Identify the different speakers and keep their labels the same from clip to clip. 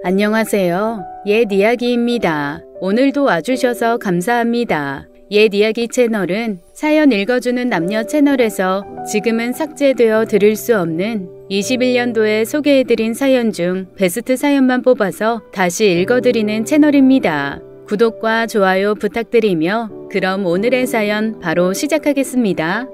Speaker 1: 안녕하세요. 옛 이야기입니다. 오늘도 와주셔서 감사합니다. 옛 이야기 채널은 사연 읽어주는 남녀 채널에서 지금은 삭제되어 들을 수 없는 21년도에 소개해드린 사연 중 베스트 사연만 뽑아서 다시 읽어드리는 채널입니다. 구독과 좋아요 부탁드리며 그럼 오늘의 사연 바로 시작하겠습니다.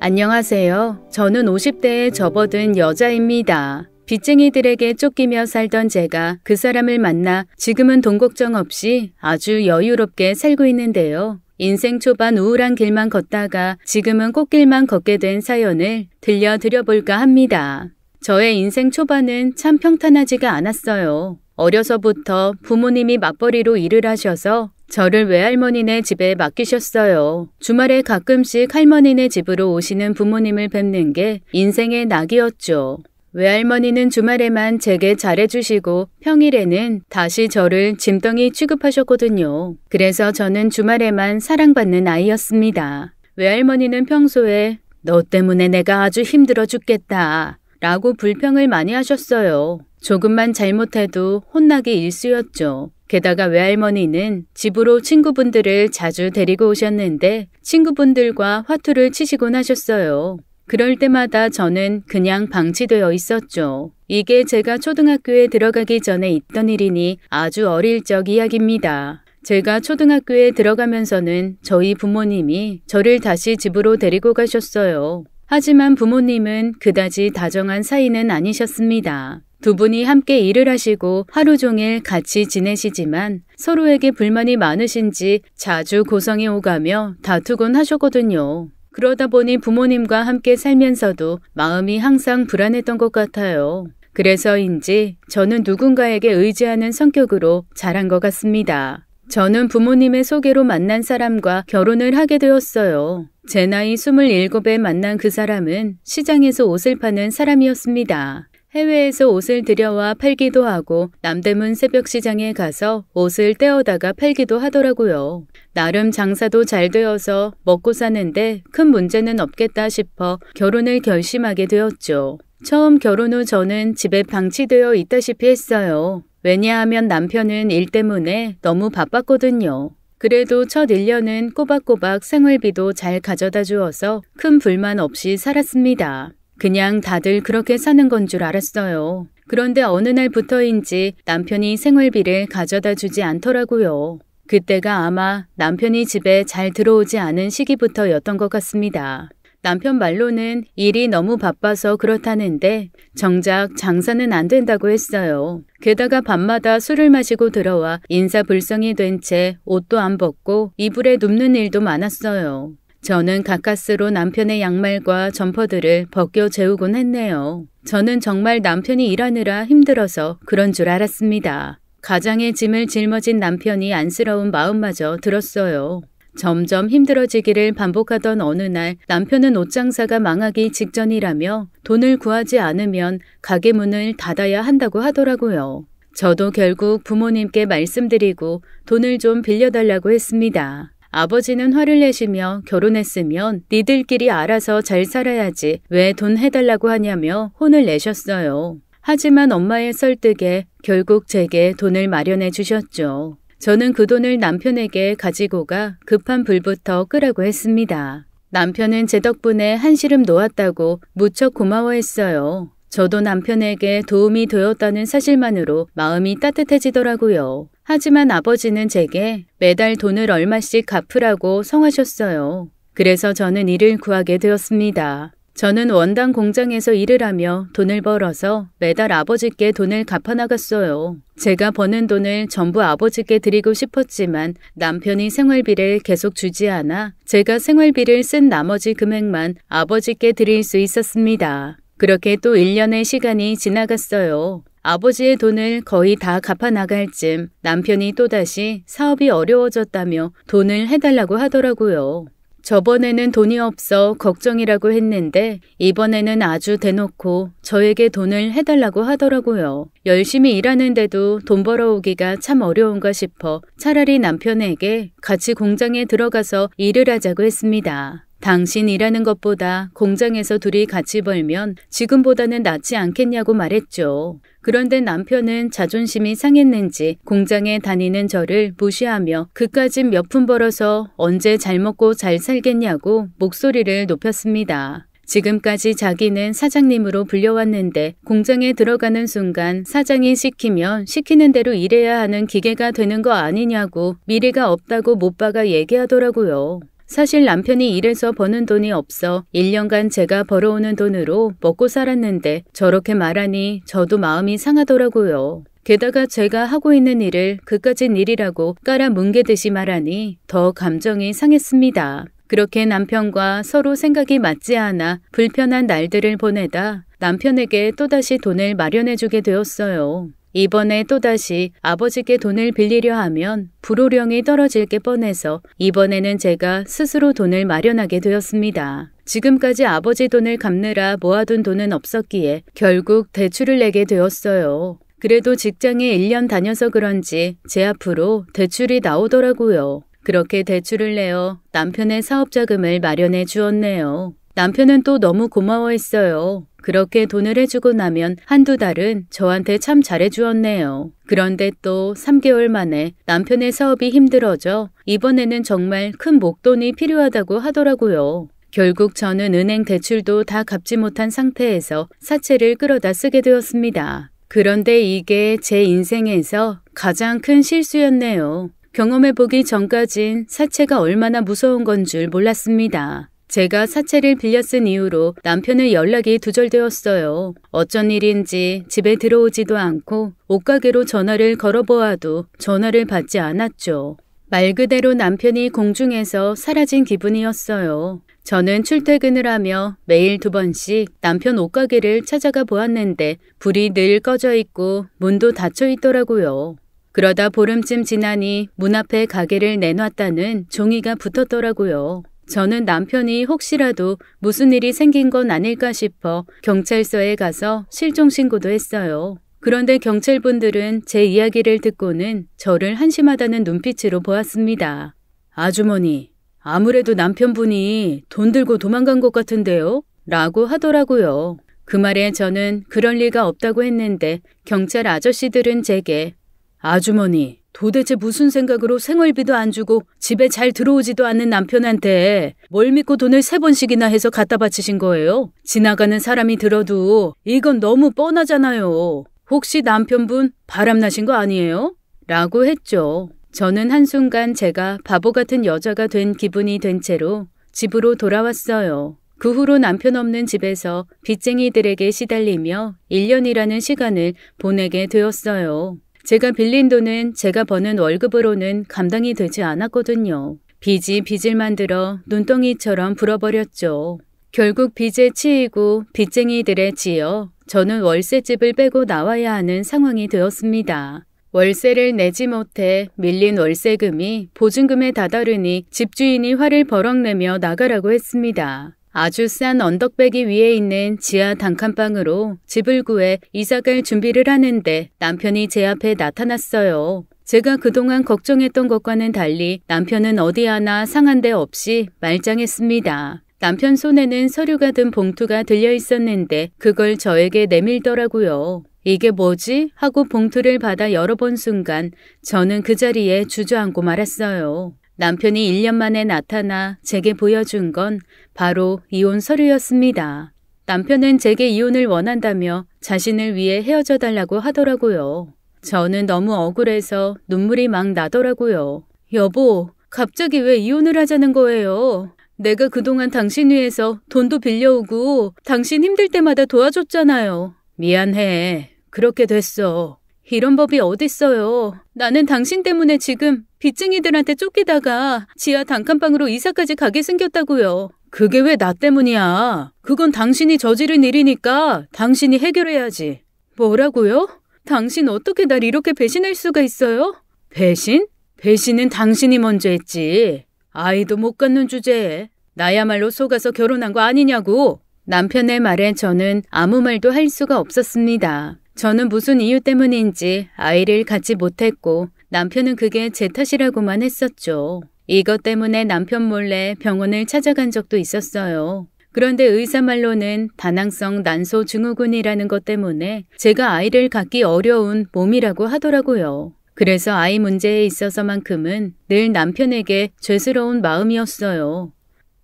Speaker 1: 안녕하세요. 저는 50대에 접어든 여자입니다. 빚쟁이들에게 쫓기며 살던 제가 그 사람을 만나 지금은 돈 걱정 없이 아주 여유롭게 살고 있는데요. 인생 초반 우울한 길만 걷다가 지금은 꽃길만 걷게 된 사연을 들려드려볼까 합니다. 저의 인생 초반은 참 평탄하지가 않았어요. 어려서부터 부모님이 맞벌이로 일을 하셔서 저를 외할머니네 집에 맡기셨어요. 주말에 가끔씩 할머니네 집으로 오시는 부모님을 뵙는 게 인생의 낙이었죠. 외할머니는 주말에만 제게 잘해주시고 평일에는 다시 저를 짐덩이 취급하셨거든요. 그래서 저는 주말에만 사랑받는 아이였습니다. 외할머니는 평소에 너 때문에 내가 아주 힘들어 죽겠다 라고 불평을 많이 하셨어요. 조금만 잘못해도 혼나기 일쑤였죠. 게다가 외할머니는 집으로 친구분들을 자주 데리고 오셨는데 친구분들과 화투를 치시곤 하셨어요. 그럴 때마다 저는 그냥 방치되어 있었죠. 이게 제가 초등학교에 들어가기 전에 있던 일이니 아주 어릴 적 이야기입니다. 제가 초등학교에 들어가면서는 저희 부모님이 저를 다시 집으로 데리고 가셨어요. 하지만 부모님은 그다지 다정한 사이는 아니셨습니다. 두 분이 함께 일을 하시고 하루 종일 같이 지내시지만 서로에게 불만이 많으신지 자주 고성이 오가며 다투곤 하셨거든요. 그러다 보니 부모님과 함께 살면서도 마음이 항상 불안했던 것 같아요. 그래서인지 저는 누군가에게 의지하는 성격으로 자란 것 같습니다. 저는 부모님의 소개로 만난 사람과 결혼을 하게 되었어요. 제 나이 27에 만난 그 사람은 시장에서 옷을 파는 사람이었습니다. 해외에서 옷을 들여와 팔기도 하고 남대문 새벽시장에 가서 옷을 떼어다가 팔기도 하더라고요. 나름 장사도 잘 되어서 먹고 사는데 큰 문제는 없겠다 싶어 결혼을 결심하게 되었죠. 처음 결혼 후 저는 집에 방치되어 있다시피 했어요. 왜냐하면 남편은 일 때문에 너무 바빴거든요. 그래도 첫 1년은 꼬박꼬박 생활비도 잘 가져다 주어서 큰 불만 없이 살았습니다. 그냥 다들 그렇게 사는 건 줄 알았어요. 그런데 어느 날부터인지 남편이 생활비를 가져다 주지 않더라고요. 그때가 아마 남편이 집에 잘 들어오지 않은 시기부터였던 것 같습니다. 남편 말로는 일이 너무 바빠서 그렇다는데 정작 장사는 안 된다고 했어요. 게다가 밤마다 술을 마시고 들어와 인사불성이 된 채 옷도 안 벗고 이불에 눕는 일도 많았어요. 저는 가까스로 남편의 양말과 점퍼들을 벗겨 재우곤 했네요. 저는 정말 남편이 일하느라 힘들어서 그런 줄 알았습니다. 가장의 짐을 짊어진 남편이 안쓰러운 마음마저 들었어요. 점점 힘들어지기를 반복하던 어느 날 남편은 옷장사가 망하기 직전이라며 돈을 구하지 않으면 가게 문을 닫아야 한다고 하더라고요. 저도 결국 부모님께 말씀드리고 돈을 좀 빌려달라고 했습니다. 아버지는 화를 내시며 결혼했으면 니들끼리 알아서 잘 살아야지 왜 돈 해달라고 하냐며 혼을 내셨어요. 하지만 엄마의 설득에 결국 제게 돈을 마련해 주셨죠. 저는 그 돈을 남편에게 가지고 가 급한 불부터 끄라고 했습니다. 남편은 제 덕분에 한시름 놓았다고 무척 고마워했어요. 저도 남편에게 도움이 되었다는 사실만으로 마음이 따뜻해지더라고요. 하지만 아버지는 제게 매달 돈을 얼마씩 갚으라고 성하셨어요. 그래서 저는 일을 구하게 되었습니다. 저는 원단 공장에서 일을 하며 돈을 벌어서 매달 아버지께 돈을 갚아나갔어요. 제가 버는 돈을 전부 아버지께 드리고 싶었지만 남편이 생활비를 계속 주지 않아 제가 생활비를 쓴 나머지 금액만 아버지께 드릴 수 있었습니다. 그렇게 또 1년의 시간이 지나갔어요. 아버지의 돈을 거의 다 갚아나갈 쯤 남편이 또다시 사업이 어려워졌다며 돈을 해달라고 하더라고요. 저번에는 돈이 없어 걱정이라고 했는데 이번에는 아주 대놓고 저에게 돈을 해달라고 하더라고요. 열심히 일하는데도 돈 벌어오기가 참 어려운가 싶어 차라리 남편에게 같이 공장에 들어가서 일을 하자고 했습니다. 당신 일하는 것보다 공장에서 둘이 같이 벌면 지금보다는 낫지 않겠냐고 말했죠. 그런데 남편은 자존심이 상했는지 공장에 다니는 저를 무시하며 그까짓 몇 푼 벌어서 언제 잘 먹고 잘 살겠냐고 목소리를 높였습니다. 지금까지 자기는 사장님으로 불려왔는데 공장에 들어가는 순간 사장이 시키면 시키는 대로 일해야 하는 기계가 되는 거 아니냐고 미래가 없다고 못 박아 얘기하더라고요. 사실 남편이 일해서 버는 돈이 없어 1년간 제가 벌어오는 돈으로 먹고 살았는데 저렇게 말하니 저도 마음이 상하더라고요. 게다가 제가 하고 있는 일을 그까짓 일이라고 깔아뭉개듯이 말하니 더 감정이 상했습니다. 그렇게 남편과 서로 생각이 맞지 않아 불편한 날들을 보내다 남편에게 또다시 돈을 마련해주게 되었어요. 이번에 또다시 아버지께 돈을 빌리려 하면 불호령이 떨어질 게 뻔해서 이번에는 제가 스스로 돈을 마련하게 되었습니다. 지금까지 아버지 돈을 갚느라 모아둔 돈은 없었기에 결국 대출을 내게 되었어요. 그래도 직장에 1년 다녀서 그런지 제 앞으로 대출이 나오더라고요. 그렇게 대출을 내어 남편의 사업자금을 마련해 주었네요. 남편은 또 너무 고마워했어요. 그렇게 돈을 해주고 나면 한두 달은 저한테 참 잘해주었네요. 그런데 또 3개월 만에 남편의 사업이 힘들어져 이번에는 정말 큰 목돈이 필요하다고 하더라고요. 결국 저는 은행 대출도 다 갚지 못한 상태에서 사채를 끌어다 쓰게 되었습니다. 그런데 이게 제 인생에서 가장 큰 실수였네요. 경험해보기 전까진 사채가 얼마나 무서운 건 줄 몰랐습니다. 제가 사채를 빌려 쓴 이후로 남편의 연락이 두절되었어요. 어쩐 일인지 집에 들어오지도 않고 옷가게로 전화를 걸어보아도 전화를 받지 않았죠. 말 그대로 남편이 공중에서 사라진 기분이었어요. 저는 출퇴근을 하며 매일 2번씩 남편 옷가게를 찾아가 보았는데 불이 늘 꺼져 있고 문도 닫혀 있더라고요. 그러다 보름쯤 지나니 문 앞에 가게를 내놨다는 종이가 붙었더라고요. 저는 남편이 혹시라도 무슨 일이 생긴 건 아닐까 싶어 경찰서에 가서 실종 신고도 했어요. 그런데 경찰분들은 제 이야기를 듣고는 저를 한심하다는 눈빛으로 보았습니다. 아주머니, 아무래도 남편분이 돈 들고 도망간 것 같은데요? 라고 하더라고요. 그 말에 저는 그럴 리가 없다고 했는데 경찰 아저씨들은 제게 아주머니, 도대체 무슨 생각으로 생활비도 안 주고 집에 잘 들어오지도 않는 남편한테 뭘 믿고 돈을 3번씩이나 해서 갖다 바치신 거예요? 지나가는 사람이 들어도 이건 너무 뻔하잖아요. 혹시 남편분 바람나신 거 아니에요? 라고 했죠. 저는 한순간 제가 바보 같은 여자가 된 기분이 된 채로 집으로 돌아왔어요. 그 후로 남편 없는 집에서 빚쟁이들에게 시달리며 1년이라는 시간을 보내게 되었어요. 제가 빌린 돈은 제가 버는 월급으로는 감당이 되지 않았거든요. 빚이 빚을 만들어 눈덩이처럼 불어버렸죠. 결국 빚에 치이고 빚쟁이들에 지어 저는 월세집을 빼고 나와야 하는 상황이 되었습니다. 월세를 내지 못해 밀린 월세금이 보증금에 다다르니 집주인이 화를 버럭 내며 나가라고 했습니다. 아주 싼 언덕배기 위에 있는 지하 단칸방으로 집을 구해 이사갈 준비를 하는데 남편이 제 앞에 나타났어요. 제가 그동안 걱정했던 것과는 달리 남편은 어디 하나 상한 데 없이 말짱했습니다. 남편 손에는 서류가 든 봉투가 들려 있었는데 그걸 저에게 내밀더라고요. 이게 뭐지? 하고 봉투를 받아 열어본 순간 저는 그 자리에 주저앉고 말았어요. 남편이 1년 만에 나타나 제게 보여준 건 바로 이혼 서류였습니다. 남편은 제게 이혼을 원한다며 자신을 위해 헤어져 달라고 하더라고요. 저는 너무 억울해서 눈물이 막 나더라고요. 여보, 갑자기 왜 이혼을 하자는 거예요? 내가 그동안 당신 위해서 돈도 빌려오고 당신 힘들 때마다 도와줬잖아요. 미안해. 그렇게 됐어. 이런 법이 어딨어요. 나는 당신 때문에 지금 빚쟁이들한테 쫓기다가 지하 단칸방으로 이사까지 가게 생겼다고요. 그게 왜 나 때문이야. 그건 당신이 저지른 일이니까 당신이 해결해야지. 뭐라고요? 당신 어떻게 날 이렇게 배신할 수가 있어요? 배신? 배신은 당신이 먼저 했지. 아이도 못 갖는 주제에 나야말로 속아서 결혼한 거 아니냐고. 남편의 말에 저는 아무 말도 할 수가 없었습니다. 저는 무슨 이유 때문인지 아이를 갖지 못했고 남편은 그게 제 탓이라고만 했었죠. 이것 때문에 남편 몰래 병원을 찾아간 적도 있었어요. 그런데 의사 말로는 다낭성 난소 증후군이라는 것 때문에 제가 아이를 갖기 어려운 몸이라고 하더라고요. 그래서 아이 문제에 있어서만큼은 늘 남편에게 죄스러운 마음이었어요.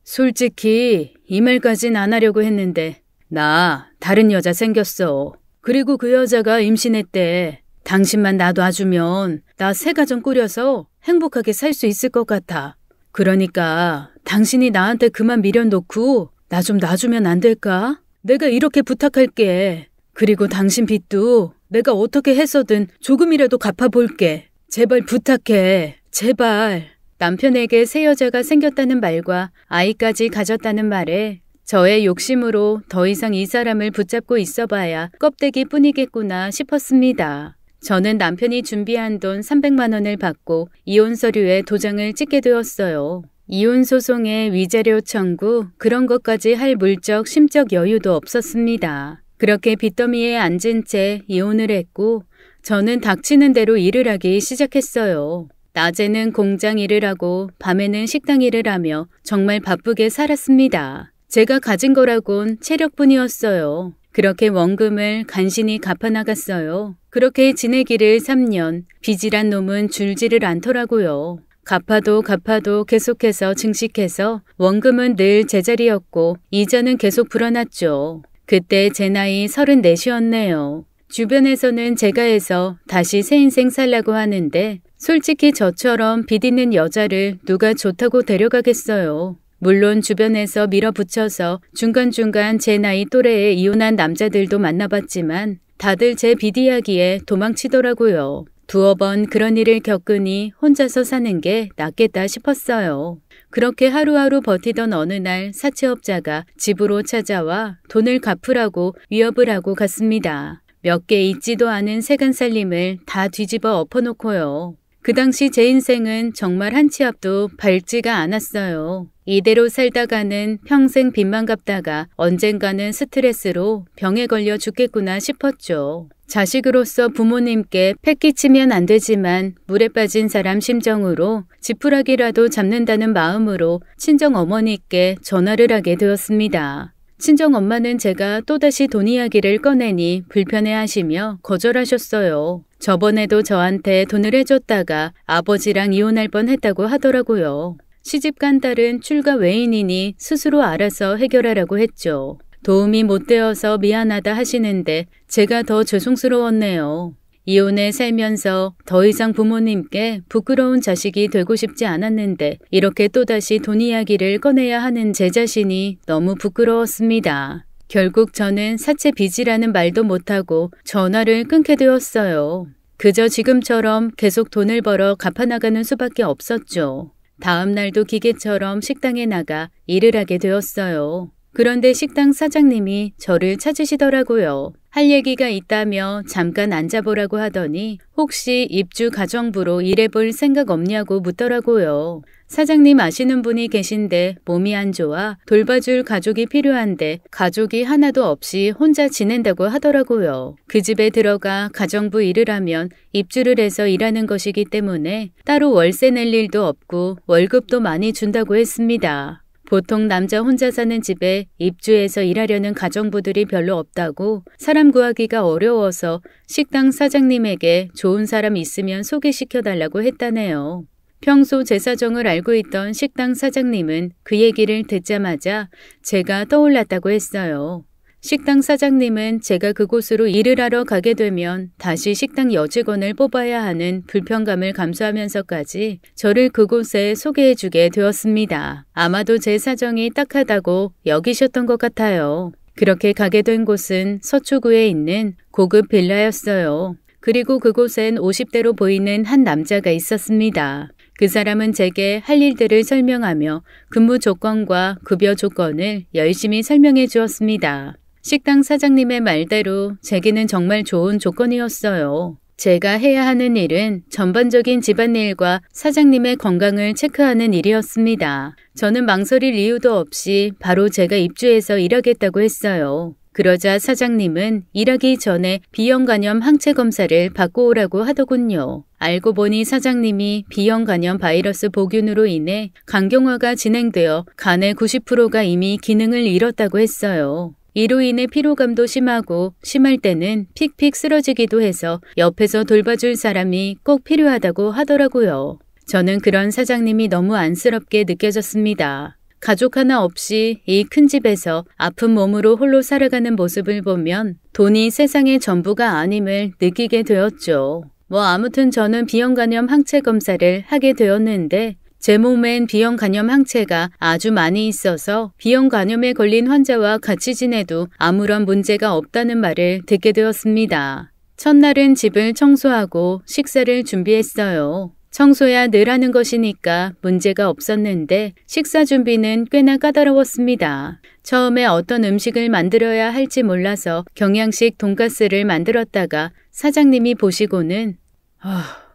Speaker 1: 솔직히 이 말까진 안 하려고 했는데 나 다른 여자 생겼어. 그리고 그 여자가 임신했대. 당신만 놔둬주면 나 새 가정 꾸려서 행복하게 살 수 있을 것 같아. 그러니까 당신이 나한테 그만 미련놓고 나 좀 놔주면 안 될까? 내가 이렇게 부탁할게. 그리고 당신 빚도 내가 어떻게 해서든 조금이라도 갚아볼게. 제발 부탁해. 제발. 남편에게 새 여자가 생겼다는 말과 아이까지 가졌다는 말에 저의 욕심으로 더 이상 이 사람을 붙잡고 있어봐야 껍데기뿐이겠구나 싶었습니다. 저는 남편이 준비한 돈 300만 원을 받고 이혼 서류에 도장을 찍게 되었어요. 이혼 소송에 위자료 청구 그런 것까지 할 물적 심적 여유도 없었습니다. 그렇게 빚더미에 앉은 채 이혼을 했고 저는 닥치는 대로 일을 하기 시작했어요. 낮에는 공장 일을 하고 밤에는 식당 일을 하며 정말 바쁘게 살았습니다. 제가 가진 거라곤 체력뿐이었어요. 그렇게 원금을 간신히 갚아나갔어요. 그렇게 지내기를 3년, 빚이란 놈은 줄지를 않더라고요. 갚아도 계속해서 증식해서 원금은 늘 제자리였고 이자는 계속 불어났죠. 그때 제 나이 34이었네요. 주변에서는 제가 해서 다시 새 인생 살라고 하는데 솔직히 저처럼 빚 있는 여자를 누가 좋다고 데려가겠어요. 물론 주변에서 밀어붙여서 중간중간 제 나이 또래에 이혼한 남자들도 만나봤지만 다들 제 빚 이야기에 도망치더라고요. 두어 번 그런 일을 겪으니 혼자서 사는 게 낫겠다 싶었어요. 그렇게 하루하루 버티던 어느 날 사채업자가 집으로 찾아와 돈을 갚으라고 위협을 하고 갔습니다. 몇 개 있지도 않은 세간살림을 다 뒤집어 엎어놓고요. 그 당시 제 인생은 정말 한 치 앞도 밟지가 않았어요. 이대로 살다가는 평생 빚만 갚다가 언젠가는 스트레스로 병에 걸려 죽겠구나 싶었죠. 자식으로서 부모님께 패 끼치면 안 되지만 물에 빠진 사람 심정으로 지푸라기라도 잡는다는 마음으로 친정어머니께 전화를 하게 되었습니다. 친정엄마는 제가 또다시 돈 이야기를 꺼내니 불편해하시며 거절하셨어요. 저번에도 저한테 돈을 해줬다가 아버지랑 이혼할 뻔했다고 하더라고요. 시집간 딸은 출가 외인이니 스스로 알아서 해결하라고 했죠. 도움이 못 되어서 미안하다 하시는데 제가 더 죄송스러웠네요. 이혼해 살면서 더 이상 부모님께 부끄러운 자식이 되고 싶지 않았는데 이렇게 또다시 돈 이야기를 꺼내야 하는 제 자신이 너무 부끄러웠습니다. 결국 저는 사채 빚이라는 말도 못하고 전화를 끊게 되었어요. 그저 지금처럼 계속 돈을 벌어 갚아나가는 수밖에 없었죠. 다음 날도 기계처럼 식당에 나가 일을 하게 되었어요. 그런데 식당 사장님이 저를 찾으시더라고요. 할 얘기가 있다며 잠깐 앉아보라고 하더니 혹시 입주 가정부로 일해볼 생각 없냐고 묻더라고요. 사장님 아시는 분이 계신데 몸이 안 좋아 돌봐줄 가족이 필요한데 가족이 하나도 없이 혼자 지낸다고 하더라고요. 그 집에 들어가 가정부 일을 하면 입주를 해서 일하는 것이기 때문에 따로 월세 낼 일도 없고 월급도 많이 준다고 했습니다. 보통 남자 혼자 사는 집에 입주해서 일하려는 가정부들이 별로 없다고 사람 구하기가 어려워서 식당 사장님에게 좋은 사람 있으면 소개시켜달라고 했다네요. 평소 제 사정을 알고 있던 식당 사장님은 그 얘기를 듣자마자 제가 떠올랐다고 했어요. 식당 사장님은 제가 그곳으로 일을 하러 가게 되면 다시 식당 여직원을 뽑아야 하는 불편감을 감수하면서까지 저를 그곳에 소개해주게 되었습니다. 아마도 제 사정이 딱하다고 여기셨던 것 같아요. 그렇게 가게 된 곳은 서초구에 있는 고급 빌라였어요. 그리고 그곳엔 50대로 보이는 한 남자가 있었습니다. 그 사람은 제게 할 일들을 설명하며 근무 조건과 급여 조건을 열심히 설명해 주었습니다. 식당 사장님의 말대로 제게는 정말 좋은 조건이었어요. 제가 해야 하는 일은 전반적인 집안일과 사장님의 건강을 체크하는 일이었습니다. 저는 망설일 이유도 없이 바로 제가 입주해서 일하겠다고 했어요. 그러자 사장님은 일하기 전에 B형 간염 항체 검사를 받고 오라고 하더군요. 알고 보니 사장님이 B형 간염 바이러스 보균으로 인해 간경화가 진행되어 간의 90%가 이미 기능을 잃었다고 했어요. 이로 인해 피로감도 심하고 심할 때는 픽픽 쓰러지기도 해서 옆에서 돌봐줄 사람이 꼭 필요하다고 하더라고요. 저는 그런 사장님이 너무 안쓰럽게 느껴졌습니다. 가족 하나 없이 이 큰 집에서 아픈 몸으로 홀로 살아가는 모습을 보면 돈이 세상의 전부가 아님을 느끼게 되었죠. 아무튼 저는 B형 간염 항체 검사를 하게 되었는데 제 몸엔 B형 간염 항체가 아주 많이 있어서 B형 간염에 걸린 환자와 같이 지내도 아무런 문제가 없다는 말을 듣게 되었습니다. 첫날은 집을 청소하고 식사를 준비했어요. 청소야 늘 하는 것이니까 문제가 없었는데 식사 준비는 꽤나 까다로웠습니다. 처음에 어떤 음식을 만들어야 할지 몰라서 경양식 돈가스를 만들었다가 사장님이 보시고는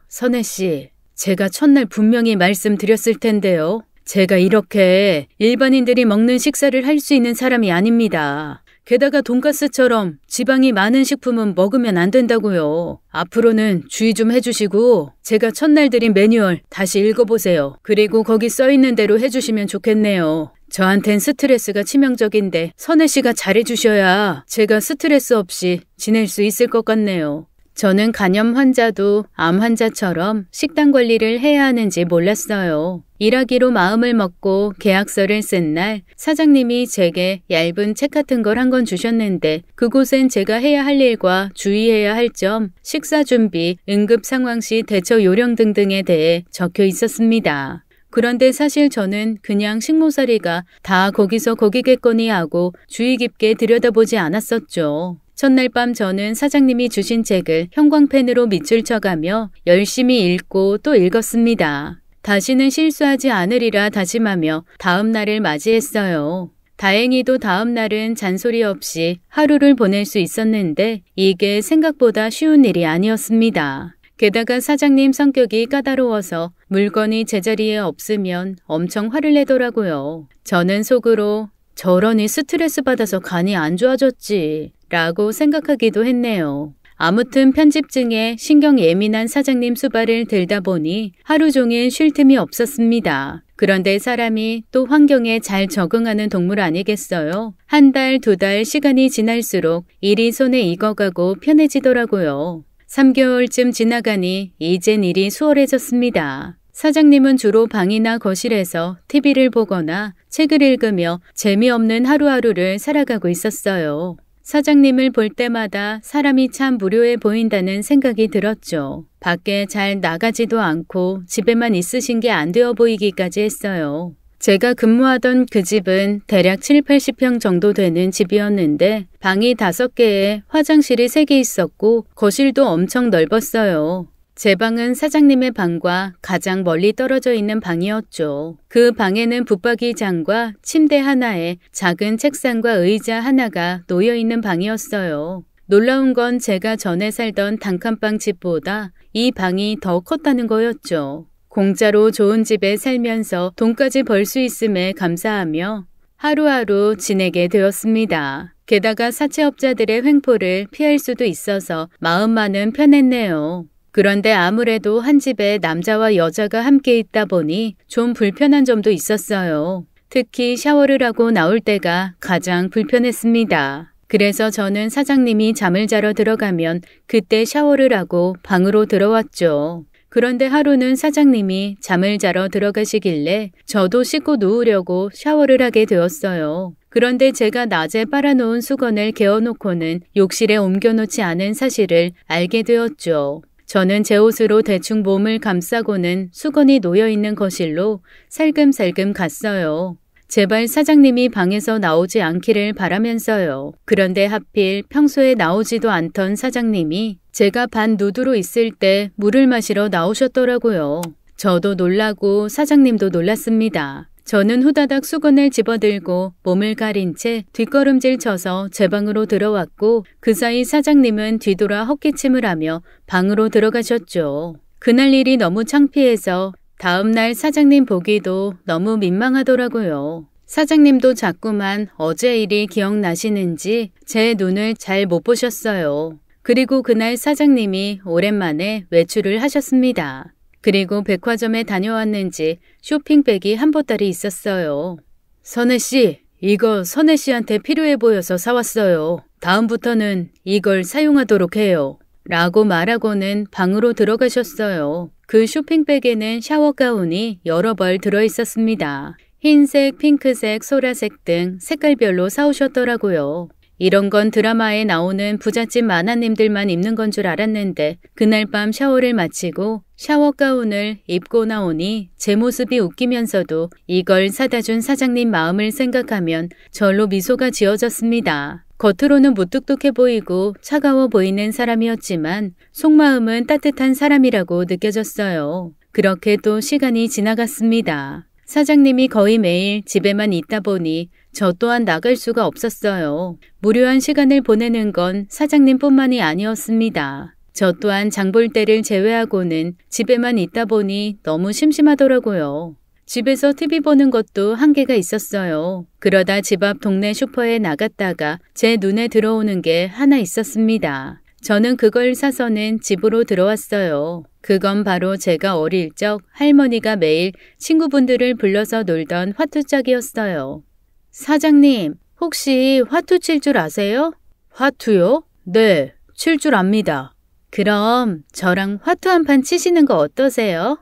Speaker 1: 선혜씨, 제가 첫날 분명히 말씀드렸을 텐데요. 제가 이렇게 일반인들이 먹는 식사를 할 수 있는 사람이 아닙니다. 게다가 돈가스처럼 지방이 많은 식품은 먹으면 안 된다고요. 앞으로는 주의 좀 해주시고 제가 첫날 드린 매뉴얼 다시 읽어보세요. 그리고 거기 써있는 대로 해주시면 좋겠네요. 저한텐 스트레스가 치명적인데 선혜씨가 잘해주셔야 제가 스트레스 없이 지낼 수 있을 것 같네요. 저는 간염 환자도 암 환자처럼 식단 관리를 해야 하는지 몰랐어요. 일하기로 마음을 먹고 계약서를 쓴 날 사장님이 제게 얇은 책 같은 걸 한 권 주셨는데 그곳엔 제가 해야 할 일과 주의해야 할 점, 식사 준비, 응급 상황 시 대처 요령 등등에 대해 적혀 있었습니다. 그런데 사실 저는 그냥 식모살이가 다 거기서 거기겠거니 하고 주의 깊게 들여다보지 않았었죠. 첫날 밤 저는 사장님이 주신 책을 형광펜으로 밑줄 쳐가며 열심히 읽고 또 읽었습니다. 다시는 실수하지 않으리라 다짐하며 다음 날을 맞이했어요. 다행히도 다음 날은 잔소리 없이 하루를 보낼 수 있었는데 이게 생각보다 쉬운 일이 아니었습니다. 게다가 사장님 성격이 까다로워서 물건이 제자리에 없으면 엄청 화를 내더라고요. 저는 속으로 저러니 스트레스 받아서 간이 안 좋아졌지 라고 생각하기도 했네요. 아무튼 편집증에 신경 예민한 사장님 수발을 들다 보니 하루 종일 쉴 틈이 없었습니다. 그런데 사람이 또 환경에 잘 적응하는 동물 아니겠어요? 한 달, 두 달 시간이 지날수록 일이 손에 익어가고 편해지더라고요. 3개월쯤 지나가니 이젠 일이 수월해졌습니다. 사장님은 주로 방이나 거실에서 TV를 보거나 책을 읽으며 재미없는 하루하루를 살아가고 있었어요. 사장님을 볼 때마다 사람이 참 무료해 보인다는 생각이 들었죠. 밖에 잘 나가지도 않고 집에만 있으신 게 안 되어 보이기까지 했어요. 제가 근무하던 그 집은 대략 7, 80평 정도 되는 집이었는데 방이 5개에 화장실이 3개 있었고 거실도 엄청 넓었어요. 제 방은 사장님의 방과 가장 멀리 떨어져 있는 방이었죠. 그 방에는 붙박이장과 침대 하나에 작은 책상과 의자 하나가 놓여 있는 방이었어요. 놀라운 건 제가 전에 살던 단칸방 집보다 이 방이 더 컸다는 거였죠. 공짜로 좋은 집에 살면서 돈까지 벌 수 있음에 감사하며 하루하루 지내게 되었습니다. 게다가 사채업자들의 횡포를 피할 수도 있어서 마음만은 편했네요. 그런데 아무래도 한 집에 남자와 여자가 함께 있다 보니 좀 불편한 점도 있었어요. 특히 샤워를 하고 나올 때가 가장 불편했습니다. 그래서 저는 사장님이 잠을 자러 들어가면 그때 샤워를 하고 방으로 들어왔죠. 그런데 하루는 사장님이 잠을 자러 들어가시길래 저도 씻고 누우려고 샤워를 하게 되었어요. 그런데 제가 낮에 빨아놓은 수건을 개어놓고는 욕실에 옮겨놓지 않은 사실을 알게 되었죠. 저는 제 옷으로 대충 몸을 감싸고는 수건이 놓여있는 거실로 살금살금 갔어요. 제발 사장님이 방에서 나오지 않기를 바라면서요. 그런데 하필 평소에 나오지도 않던 사장님이 제가 반 누드로 있을 때 물을 마시러 나오셨더라고요. 저도 놀라고 사장님도 놀랐습니다. 저는 후다닥 수건을 집어들고 몸을 가린 채 뒷걸음질 쳐서 제 방으로 들어왔고 그 사이 사장님은 뒤돌아 헛기침을 하며 방으로 들어가셨죠. 그날 일이 너무 창피해서 다음날 사장님 보기도 너무 민망하더라고요. 사장님도 자꾸만 어제 일이 기억나시는지 제 눈을 잘 못 보셨어요. 그리고 그날 사장님이 오랜만에 외출을 하셨습니다. 그리고 백화점에 다녀왔는지 쇼핑백이 한 보따리 있었어요. 선혜씨, 이거 선혜씨한테 필요해 보여서 사왔어요. 다음부터는 이걸 사용하도록 해요. 라고 말하고는 방으로 들어가셨어요. 그 쇼핑백에는 샤워 가운이 여러 벌 들어있었습니다. 흰색, 핑크색, 소라색 등 색깔별로 사오셨더라고요. 이런 건 드라마에 나오는 부잣집 마나님들만 입는 건 줄 알았는데 그날 밤 샤워를 마치고 샤워 가운을 입고 나오니 제 모습이 웃기면서도 이걸 사다 준 사장님 마음을 생각하면 절로 미소가 지어졌습니다. 겉으로는 무뚝뚝해 보이고 차가워 보이는 사람이었지만 속마음은 따뜻한 사람이라고 느껴졌어요. 그렇게 또 시간이 지나갔습니다. 사장님이 거의 매일 집에만 있다 보니 저 또한 나갈 수가 없었어요. 무료한 시간을 보내는 건 사장님뿐만이 아니었습니다. 저 또한 장볼 때를 제외하고는 집에만 있다 보니 너무 심심하더라고요. 집에서 TV 보는 것도 한계가 있었어요. 그러다 집 앞 동네 슈퍼에 나갔다가 제 눈에 들어오는 게 하나 있었습니다. 저는 그걸 사서는 집으로 들어왔어요. 그건 바로 제가 어릴 적 할머니가 매일 친구분들을 불러서 놀던 화투짝이었어요. 사장님, 혹시 화투 칠 줄 아세요? 화투요? 네, 칠 줄 압니다. 그럼 저랑 화투 한 판 치시는 거 어떠세요?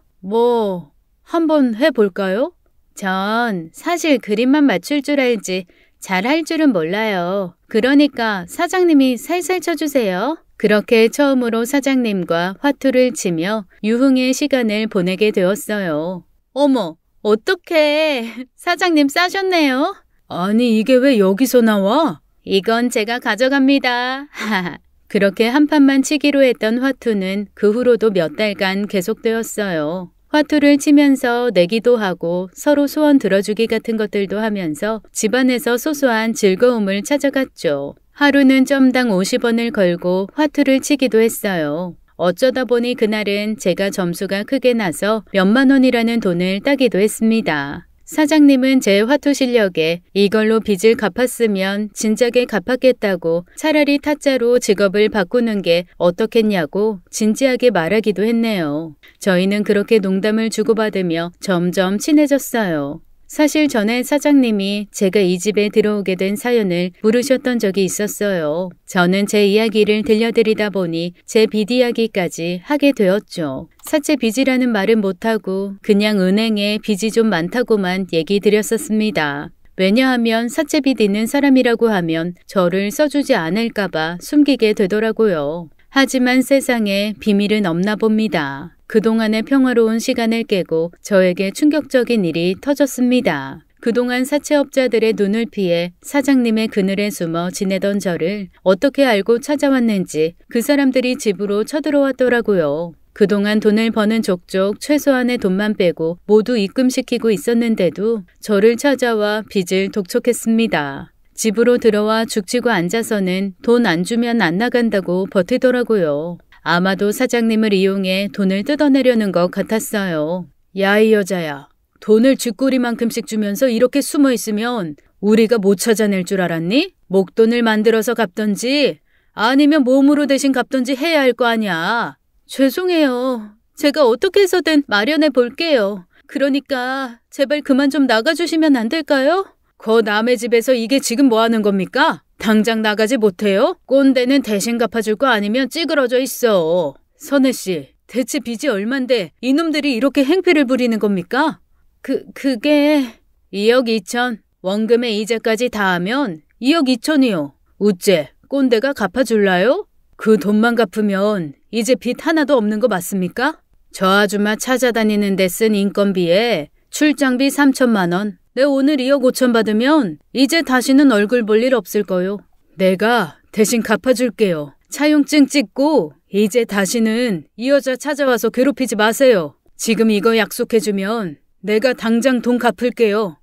Speaker 1: 한번 해볼까요? 전 사실 그림만 맞출 줄 알지 잘할 줄은 몰라요. 그러니까 사장님이 살살 쳐주세요. 그렇게 처음으로 사장님과 화투를 치며 유흥의 시간을 보내게 되었어요. 어머, 어떡해. 사장님 싸셨네요. 아니, 이게 왜 여기서 나와? 이건 제가 가져갑니다. 그렇게 한 판만 치기로 했던 화투는 그 후로도 몇 달간 계속되었어요. 화투를 치면서 내기도 하고 서로 소원 들어주기 같은 것들도 하면서 집안에서 소소한 즐거움을 찾아갔죠. 하루는 점당 50원을 걸고 화투를 치기도 했어요. 어쩌다 보니 그날은 제가 점수가 크게 나서 몇만 원이라는 돈을 따기도 했습니다. 사장님은 제 화투 실력에 이걸로 빚을 갚았으면 진작에 갚았겠다고 차라리 타짜로 직업을 바꾸는 게 어떻겠냐고 진지하게 말하기도 했네요. 저희는 그렇게 농담을 주고받으며 점점 친해졌어요. 사실 전에 사장님이 제가 이 집에 들어오게 된 사연을 물으셨던 적이 있었어요. 저는 제 이야기를 들려드리다 보니 제 빚 이야기까지 하게 되었죠. 사채 빚이라는 말은 못하고 그냥 은행에 빚이 좀 많다고만 얘기 드렸었습니다. 왜냐하면 사채 빚 있는 사람이라고 하면 저를 써주지 않을까봐 숨기게 되더라고요. 하지만 세상에 비밀은 없나 봅니다. 그동안의 평화로운 시간을 깨고 저에게 충격적인 일이 터졌습니다. 그동안 사채업자들의 눈을 피해 사장님의 그늘에 숨어 지내던 저를 어떻게 알고 찾아왔는지 그 사람들이 집으로 쳐들어왔더라고요. 그동안 돈을 버는 족족 최소한의 돈만 빼고 모두 입금시키고 있었는데도 저를 찾아와 빚을 독촉했습니다. 집으로 들어와 죽치고 앉아서는 돈 안 주면 안 나간다고 버티더라고요. 아마도 사장님을 이용해 돈을 뜯어내려는 것 같았어요. 야, 이 여자야. 돈을 쥐꼬리만큼씩 주면서 이렇게 숨어 있으면 우리가 못 찾아낼 줄 알았니? 목돈을 만들어서 갚던지 아니면 몸으로 대신 갚던지 해야 할 거 아니야. 죄송해요. 제가 어떻게 해서든 마련해 볼게요. 그러니까 제발 그만 좀 나가주시면 안 될까요? 거 남의 집에서 이게 지금 뭐 하는 겁니까? 당장 나가지 못해요? 꼰대는 대신 갚아줄 거 아니면 찌그러져 있어. 선혜씨, 대체 빚이 얼만데 이놈들이 이렇게 행패를 부리는 겁니까? 그게 2억 2천. 원금의 이자까지 다 하면 2억 2천이요. 우째, 꼰대가 갚아줄라요? 그 돈만 갚으면 이제 빚 하나도 없는 거 맞습니까? 저 아줌마 찾아다니는 데 쓴 인건비에 출장비 3천만 원. 내 오늘 2억 5천 받으면 이제 다시는 얼굴 볼 일 없을 거요. 내가 대신 갚아줄게요. 차용증 찍고 이제 다시는 이 여자 찾아와서 괴롭히지 마세요. 지금 이거 약속해주면 내가 당장 돈 갚을게요.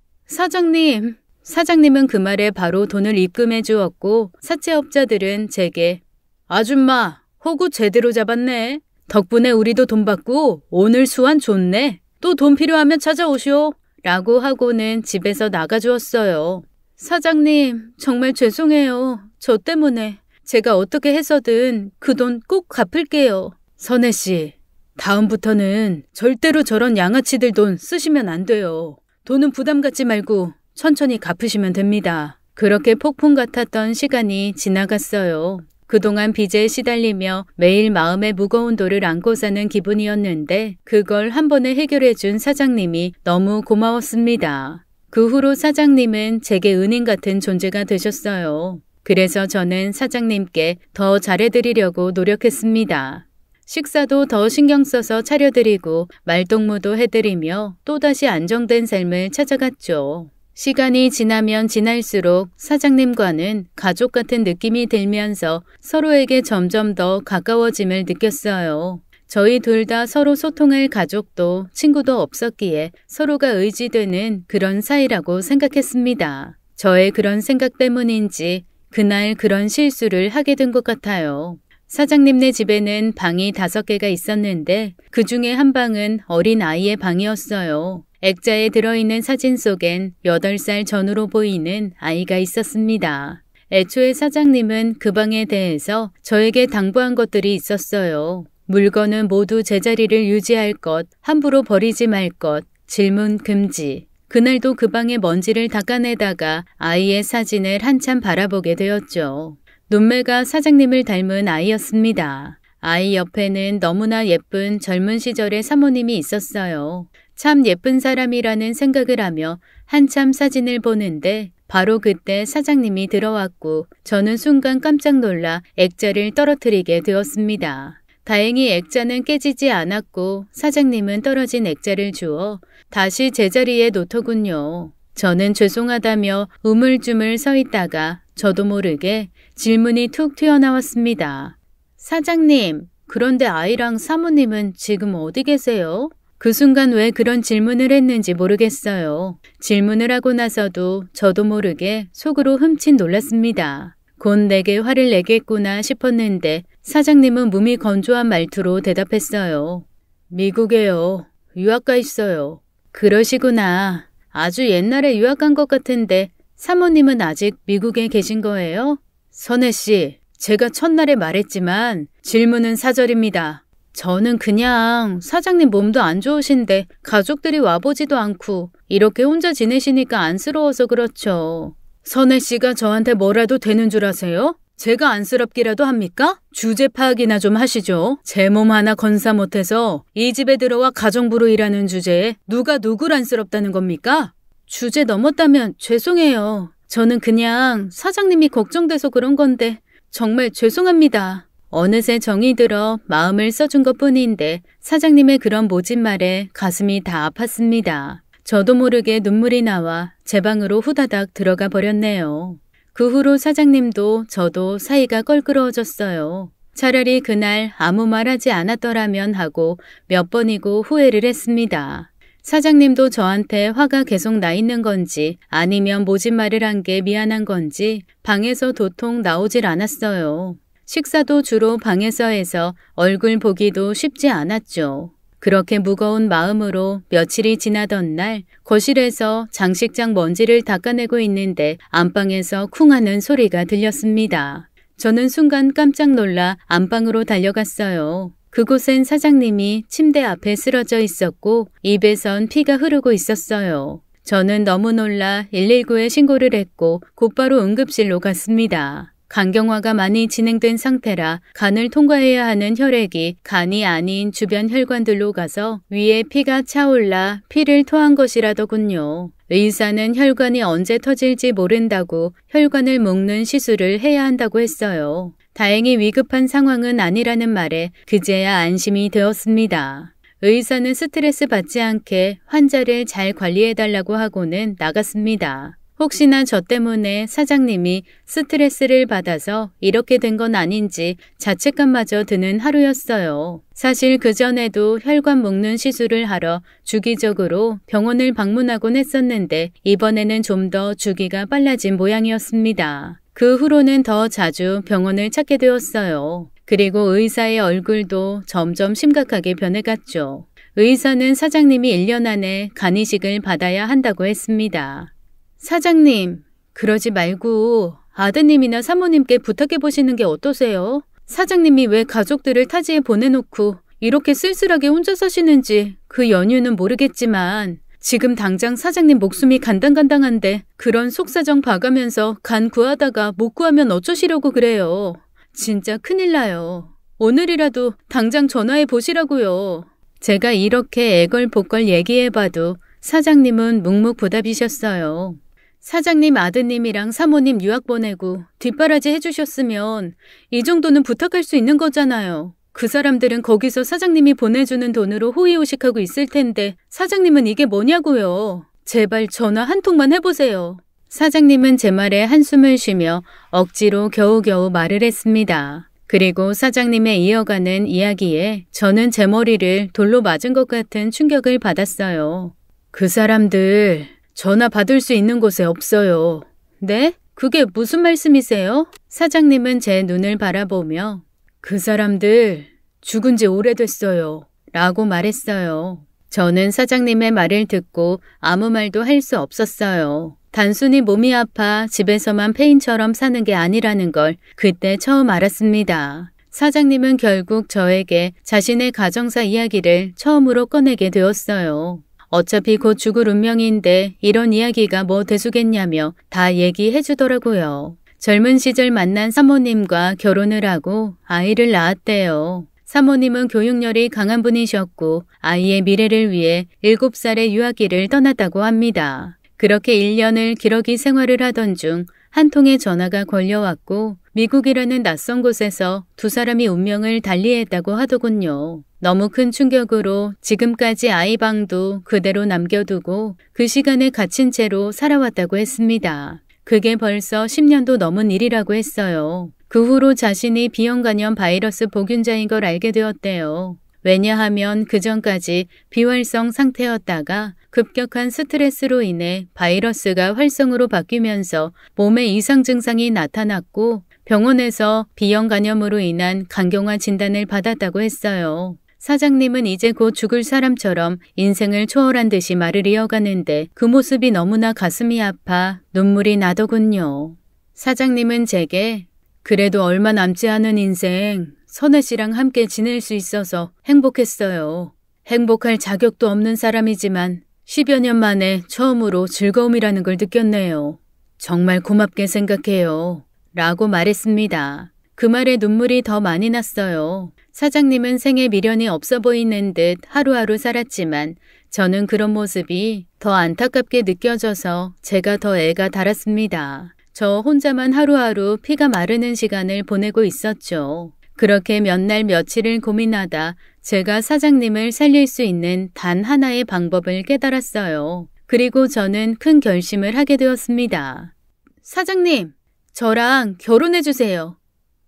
Speaker 1: 사장님은 그 말에 바로 돈을 입금해 주었고 사채업자들은 제게 아줌마 호구 제대로 잡았네. 덕분에 우리도 돈 받고 오늘 수완 좋네. 또 돈 필요하면 찾아오시오. 라고 하고는 집에서 나가주었어요. 사장님, 정말 죄송해요. 저 때문에. 제가 어떻게 해서든 그 돈 꼭 갚을게요. 선혜씨, 다음부터는 절대로 저런 양아치들 돈 쓰시면 안 돼요. 돈은 부담 갖지 말고 천천히 갚으시면 됩니다. 그렇게 폭풍 같았던 시간이 지나갔어요. 그동안 빚에 시달리며 매일 마음에 무거운 돌을 안고 사는 기분이었는데 그걸 한 번에 해결해준 사장님이 너무 고마웠습니다. 그 후로 사장님은 제게 은인 같은 존재가 되셨어요. 그래서 저는 사장님께 더 잘해드리려고 노력했습니다. 식사도 더 신경 써서 차려드리고 말동무도 해드리며 또다시 안정된 삶을 찾아갔죠. 시간이 지나면 지날수록 사장님과는 가족 같은 느낌이 들면서 서로에게 점점 더 가까워짐을 느꼈어요. 저희 둘 다 서로 소통할 가족도 친구도 없었기에 서로가 의지되는 그런 사이라고 생각했습니다. 저의 그런 생각 때문인지 그날 그런 실수를 하게 된 것 같아요. 사장님네 집에는 방이 5개가 있었는데 그 중에 한 방은 어린 아이의 방이었어요. 액자에 들어있는 사진 속엔 8살 전후로 보이는 아이가 있었습니다. 애초에 사장님은 그 방에 대해서 저에게 당부한 것들이 있었어요. 물건은 모두 제자리를 유지할 것, 함부로 버리지 말 것, 질문 금지. 그날도 그 방의 먼지를 닦아내다가 아이의 사진을 한참 바라보게 되었죠. 눈매가 사장님을 닮은 아이였습니다. 아이 옆에는 너무나 예쁜 젊은 시절의 사모님이 있었어요. 참 예쁜 사람이라는 생각을 하며 한참 사진을 보는데 바로 그때 사장님이 들어왔고 저는 순간 깜짝 놀라 액자를 떨어뜨리게 되었습니다. 다행히 액자는 깨지지 않았고 사장님은 떨어진 액자를 주워 다시 제자리에 놓더군요. 저는 죄송하다며 우물쭈물 서 있다가 저도 모르게 질문이 툭 튀어나왔습니다. 사장님, 그런데 아이랑 사모님은 지금 어디 계세요? 그 순간 왜 그런 질문을 했는지 모르겠어요. 질문을 하고 나서도 저도 모르게 속으로 흠칫 놀랐습니다. 곧 내게 화를 내겠구나 싶었는데 사장님은 몸이 건조한 말투로 대답했어요. 미국에요. 유학 가 있어요. 그러시구나. 아주 옛날에 유학 간 것 같은데 사모님은 아직 미국에 계신 거예요? 선혜씨, 제가 첫날에 말했지만 질문은 사절입니다. 저는 그냥 사장님 몸도 안 좋으신데 가족들이 와보지도 않고 이렇게 혼자 지내시니까 안쓰러워서 그렇죠. 선혜씨가 저한테 뭐라도 되는 줄 아세요? 제가 안쓰럽기라도 합니까? 주제 파악이나 좀 하시죠. 제 몸 하나 건사 못해서 이 집에 들어와 가정부로 일하는 주제에 누가 누굴 안쓰럽다는 겁니까? 주제 넘었다면 죄송해요. 저는 그냥 사장님이 걱정돼서 그런 건데 정말 죄송합니다. 어느새 정이 들어 마음을 써준 것뿐인데 사장님의 그런 모진 말에 가슴이 다 아팠습니다. 저도 모르게 눈물이 나와 제 방으로 후다닥 들어가 버렸네요. 그 후로 사장님도 저도 사이가 껄끄러워졌어요. 차라리 그날 아무 말 하지 않았더라면 하고 몇 번이고 후회를 했습니다. 사장님도 저한테 화가 계속 나 있는 건지 아니면 모진 말을 한 게 미안한 건지 방에서 도통 나오질 않았어요. 식사도 주로 방에서 해서 얼굴 보기도 쉽지 않았죠. 그렇게 무거운 마음으로 며칠이 지나던 날 거실에서 장식장 먼지를 닦아내고 있는데 안방에서 쿵 하는 소리가 들렸습니다. 저는 순간 깜짝 놀라 안방으로 달려갔어요. 그곳엔 사장님이 침대 앞에 쓰러져 있었고 입에선 피가 흐르고 있었어요. 저는 너무 놀라 119에 신고를 했고 곧바로 응급실로 갔습니다. 간경화가 많이 진행된 상태라 간을 통과해야 하는 혈액이 간이 아닌 주변 혈관들로 가서 위에 피가 차올라 피를 토한 것이라더군요. 의사는 혈관이 언제 터질지 모른다고 혈관을 묶는 시술을 해야 한다고 했어요. 다행히 위급한 상황은 아니라는 말에 그제야 안심이 되었습니다. 의사는 스트레스 받지 않게 환자를 잘 관리해달라고 하고는 나갔습니다. 혹시나 저 때문에 사장님이 스트레스를 받아서 이렇게 된 건 아닌지 자책감마저 드는 하루였어요. 사실 그전에도 혈관 묶는 시술을 하러 주기적으로 병원을 방문하곤 했었는데 이번에는 좀 더 주기가 빨라진 모양이었습니다. 그 후로는 더 자주 병원을 찾게 되었어요. 그리고 의사의 얼굴도 점점 심각하게 변해갔죠. 의사는 사장님이 1년 안에 간이식을 받아야 한다고 했습니다. 사장님, 그러지 말고 아드님이나 사모님께 부탁해 보시는 게 어떠세요? 사장님이 왜 가족들을 타지에 보내놓고 이렇게 쓸쓸하게 혼자 사시는지 그 연유는 모르겠지만 지금 당장 사장님 목숨이 간당간당한데 그런 속사정 봐가면서 간 구하다가 못 구하면 어쩌시려고 그래요. 진짜 큰일 나요. 오늘이라도 당장 전화해 보시라고요. 제가 이렇게 애걸복걸 얘기해봐도 사장님은 묵묵부답이셨어요. 사장님 아드님이랑 사모님 유학 보내고 뒷바라지 해주셨으면 이 정도는 부탁할 수 있는 거잖아요. 그 사람들은 거기서 사장님이 보내주는 돈으로 호의호식하고 있을 텐데 사장님은 이게 뭐냐고요. 제발 전화 한 통만 해보세요. 사장님은 제 말에 한숨을 쉬며 억지로 겨우겨우 말을 했습니다. 그리고 사장님의 이어가는 이야기에 저는 제 머리를 돌로 맞은 것 같은 충격을 받았어요. 그 사람들 전화 받을 수 있는 곳에 없어요. 네? 그게 무슨 말씀이세요? 사장님은 제 눈을 바라보며 그 사람들 죽은 지 오래됐어요. 라고 말했어요. 저는 사장님의 말을 듣고 아무 말도 할 수 없었어요. 단순히 몸이 아파 집에서만 폐인처럼 사는 게 아니라는 걸 그때 처음 알았습니다. 사장님은 결국 저에게 자신의 가정사 이야기를 처음으로 꺼내게 되었어요. 어차피 곧 죽을 운명인데 이런 이야기가 뭐 대수겠냐며 다 얘기해 주더라고요. 젊은 시절 만난 사모님과 결혼을 하고 아이를 낳았대요. 사모님은 교육열이 강한 분이셨고 아이의 미래를 위해 7살의 유아기를 떠났다고 합니다. 그렇게 1년을 기러기 생활을 하던 중 한 통의 전화가 걸려왔고 미국이라는 낯선 곳에서 두 사람이 운명을 달리했다고 하더군요. 너무 큰 충격으로 지금까지 아이 방도 그대로 남겨두고 그 시간에 갇힌 채로 살아왔다고 했습니다. 그게 벌써 10년도 넘은 일이라고 했어요. 그 후로 자신이 B형 간염 바이러스 보균자인 걸 알게 되었대요. 왜냐하면 그전까지 비활성 상태였다가 급격한 스트레스로 인해 바이러스가 활성으로 바뀌면서 몸에 이상 증상이 나타났고 병원에서 B형 간염으로 인한 간경화 진단을 받았다고 했어요. 사장님은 이제 곧 죽을 사람처럼 인생을 초월한 듯이 말을 이어가는데 그 모습이 너무나 가슴이 아파 눈물이 나더군요. 사장님은 제게 그래도 얼마 남지 않은 인생 선혜 씨랑 함께 지낼 수 있어서 행복했어요. 행복할 자격도 없는 사람이지만 10여 년 만에 처음으로 즐거움이라는 걸 느꼈네요. 정말 고맙게 생각해요. 라고 말했습니다. 그 말에 눈물이 더 많이 났어요. 사장님은 생에 미련이 없어 보이는 듯 하루하루 살았지만 저는 그런 모습이 더 안타깝게 느껴져서 제가 더 애가 달았습니다. 저 혼자만 하루하루 피가 마르는 시간을 보내고 있었죠. 그렇게 몇 날 며칠을 고민하다 제가 사장님을 살릴 수 있는 단 하나의 방법을 깨달았어요. 그리고 저는 큰 결심을 하게 되었습니다. 사장님, 저랑 결혼해주세요.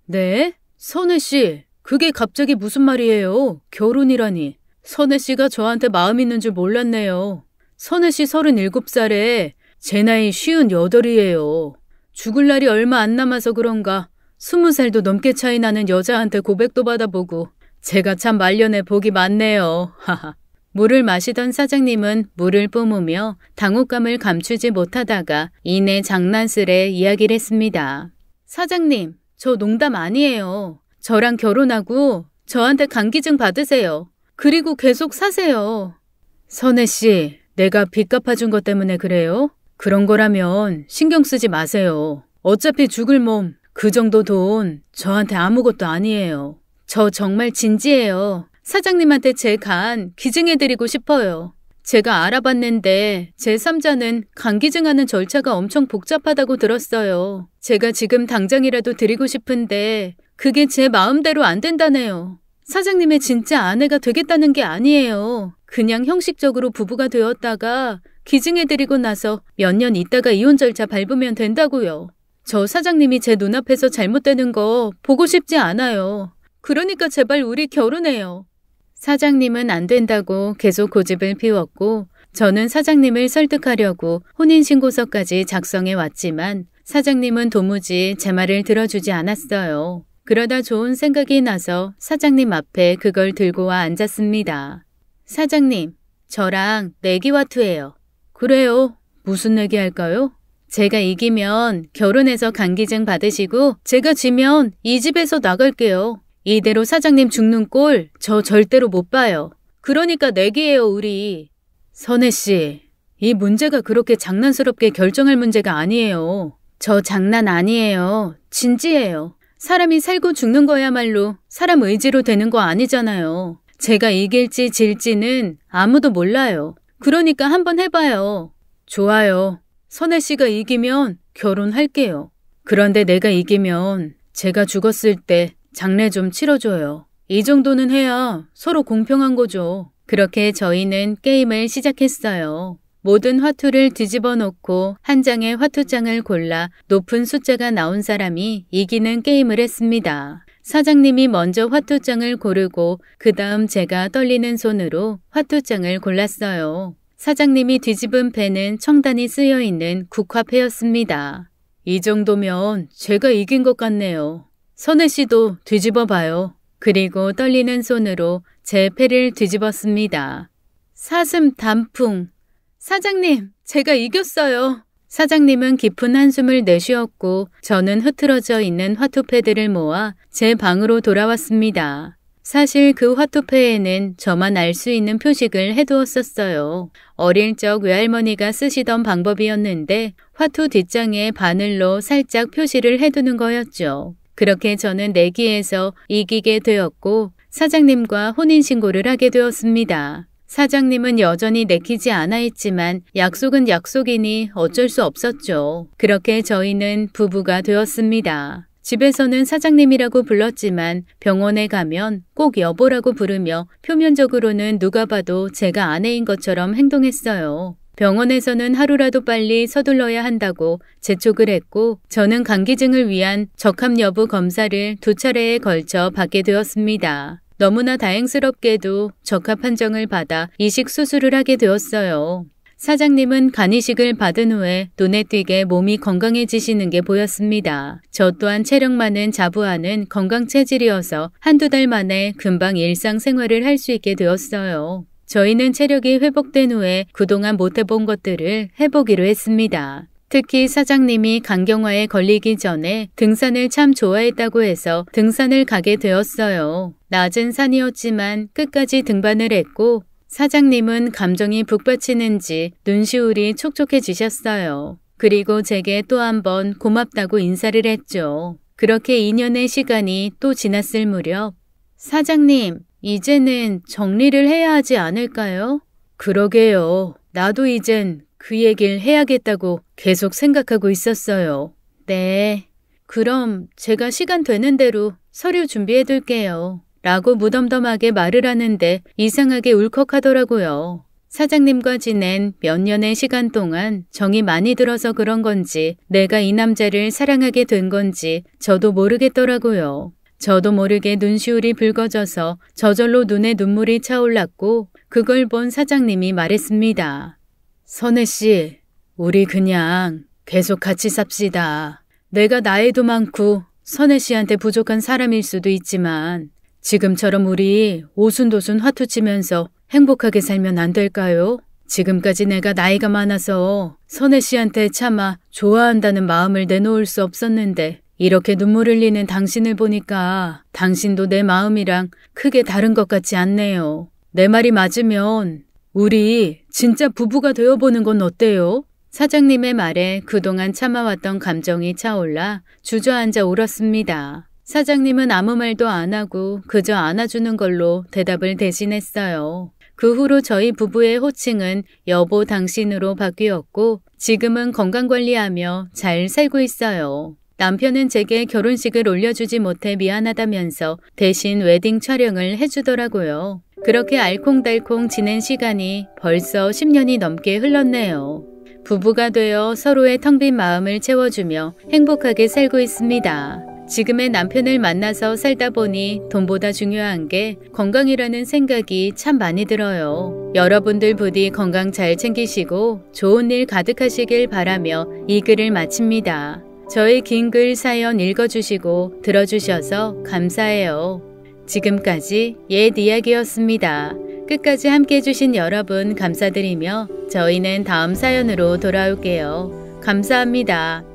Speaker 1: 네? 선혜 씨, 그게 갑자기 무슨 말이에요? 결혼이라니. 선혜 씨가 저한테 마음 있는 줄 몰랐네요. 선혜 씨 37살에 제 나이 58이에요. 죽을 날이 얼마 안 남아서 그런가 20살도 넘게 차이 나는 여자한테 고백도 받아보고 제가 참 말년에 복이 많네요. 하하. 물을 마시던 사장님은 물을 뿜으며 당혹감을 감추지 못하다가 이내 장난스레 이야기를 했습니다. 사장님, 저 농담 아니에요. 저랑 결혼하고 저한테 간기증 받으세요. 그리고 계속 사세요. 선혜 씨, 내가 빚 갚아준 것 때문에 그래요? 그런 거라면 신경 쓰지 마세요. 어차피 죽을 몸, 그 정도 돈 저한테 아무것도 아니에요. 저 정말 진지해요. 사장님한테 제 간 기증해드리고 싶어요. 제가 알아봤는데 제3자는 간 기증하는 절차가 엄청 복잡하다고 들었어요. 제가 지금 당장이라도 드리고 싶은데 그게 제 마음대로 안 된다네요. 사장님의 진짜 아내가 되겠다는 게 아니에요. 그냥 형식적으로 부부가 되었다가 기증해드리고 나서 몇 년 있다가 이혼 절차 밟으면 된다고요. 저 사장님이 제 눈앞에서 잘못되는 거 보고 싶지 않아요. 그러니까 제발 우리 결혼해요. 사장님은 안 된다고 계속 고집을 피웠고 저는 사장님을 설득하려고 혼인신고서까지 작성해 왔지만 사장님은 도무지 제 말을 들어주지 않았어요. 그러다 좋은 생각이 나서 사장님 앞에 그걸 들고 와 앉았습니다. 사장님, 저랑 내기화투해요. 그래요. 무슨 내기 할까요? 제가 이기면 결혼해서 강기증 받으시고 제가 지면 이 집에서 나갈게요. 이대로 사장님 죽는 꼴 저 절대로 못 봐요. 그러니까 내기예요, 우리. 선혜씨, 이 문제가 그렇게 장난스럽게 결정할 문제가 아니에요. 저 장난 아니에요. 진지해요. 사람이 살고 죽는 거야말로 사람 의지로 되는 거 아니잖아요. 제가 이길지 질지는 아무도 몰라요. 그러니까 한번 해봐요. 좋아요. 선혜씨가 이기면 결혼할게요. 그런데 내가 이기면 제가 죽었을 때 장례 좀 치러줘요. 이 정도는 해야 서로 공평한 거죠. 그렇게 저희는 게임을 시작했어요. 모든 화투를 뒤집어 놓고 한 장의 화투장을 골라 높은 숫자가 나온 사람이 이기는 게임을 했습니다. 사장님이 먼저 화투장을 고르고 그 다음 제가 떨리는 손으로 화투장을 골랐어요. 사장님이 뒤집은 패는 청단이 쓰여있는 국화패였습니다. 이 정도면 제가 이긴 것 같네요. 선혜씨도 뒤집어 봐요. 그리고 떨리는 손으로 제 패를 뒤집었습니다. 사슴 단풍. 사장님, 제가 이겼어요. 사장님은 깊은 한숨을 내쉬었고 저는 흐트러져 있는 화투패들을 모아 제 방으로 돌아왔습니다. 사실 그 화투패에는 저만 알 수 있는 표식을 해두었었어요. 어릴 적 외할머니가 쓰시던 방법이었는데 화투 뒷장에 바늘로 살짝 표시를 해두는 거였죠. 그렇게 저는 내기에서 이기게 되었고 사장님과 혼인신고를 하게 되었습니다. 사장님은 여전히 내키지 않아 있지만 약속은 약속이니 어쩔 수 없었죠. 그렇게 저희는 부부가 되었습니다. 집에서는 사장님이라고 불렀지만 병원에 가면 꼭 여보라고 부르며 표면적으로는 누가 봐도 제가 아내인 것처럼 행동했어요. 병원에서는 하루라도 빨리 서둘러야 한다고 재촉을 했고 저는 강기증을 위한 적합 여부 검사를 2차례에 걸쳐 받게 되었습니다. 너무나 다행스럽게도 적합 판정을 받아 이식 수술을 하게 되었어요. 사장님은 간이식을 받은 후에 눈에 띄게 몸이 건강해지시는 게 보였습니다. 저 또한 체력 많은 자부하는 건강 체질이어서 한두 달 만에 금방 일상생활을 할 수 있게 되었어요. 저희는 체력이 회복된 후에 그동안 못 해본 것들을 해보기로 했습니다. 특히 사장님이 간경화에 걸리기 전에 등산을 참 좋아했다고 해서 등산을 가게 되었어요. 낮은 산이었지만 끝까지 등반을 했고 사장님은 감정이 북받치는지 눈시울이 촉촉해지셨어요. 그리고 제게 또 한 번 고맙다고 인사를 했죠. 그렇게 2년의 시간이 또 지났을 무렵 사장님, 이제는 정리를 해야 하지 않을까요? 그러게요. 나도 이젠 그 얘기를 해야겠다고 계속 생각하고 있었어요. 네. 그럼 제가 시간 되는 대로 서류 준비해둘게요. 라고 무덤덤하게 말을 하는데 이상하게 울컥하더라고요. 사장님과 지낸 몇 년의 시간 동안 정이 많이 들어서 그런 건지 내가 이 남자를 사랑하게 된 건지 저도 모르겠더라고요. 저도 모르게 눈시울이 붉어져서 저절로 눈에 눈물이 차올랐고 그걸 본 사장님이 말했습니다. 선혜씨, 우리 그냥 계속 같이 삽시다. 내가 나이도 많고 선혜씨한테 부족한 사람일 수도 있지만 지금처럼 우리 오순도순 화투치면서 행복하게 살면 안 될까요? 지금까지 내가 나이가 많아서 선혜씨한테 차마 좋아한다는 마음을 내놓을 수 없었는데 이렇게 눈물 흘리는 당신을 보니까 당신도 내 마음이랑 크게 다른 것 같지 않네요. 내 말이 맞으면 우리 진짜 부부가 되어보는 건 어때요? 사장님의 말에 그동안 참아왔던 감정이 차올라 주저앉아 울었습니다. 사장님은 아무 말도 안 하고 그저 안아주는 걸로 대답을 대신했어요. 그 후로 저희 부부의 호칭은 여보 당신으로 바뀌었고 지금은 건강관리하며 잘 살고 있어요. 남편은 제게 결혼식을 올려주지 못해 미안하다면서 대신 웨딩 촬영을 해주더라고요. 그렇게 알콩달콩 지낸 시간이 벌써 10년이 넘게 흘렀네요. 부부가 되어 서로의 텅 빈 마음을 채워주며 행복하게 살고 있습니다. 지금의 남편을 만나서 살다 보니 돈보다 중요한 게 건강이라는 생각이 참 많이 들어요. 여러분들 부디 건강 잘 챙기시고 좋은 일 가득하시길 바라며 이 글을 마칩니다. 저의 긴 글 사연 읽어주시고 들어주셔서 감사해요. 지금까지 옛 이야기였습니다. 끝까지 함께 해주신 여러분 감사드리며 저희는 다음 사연으로 돌아올게요. 감사합니다.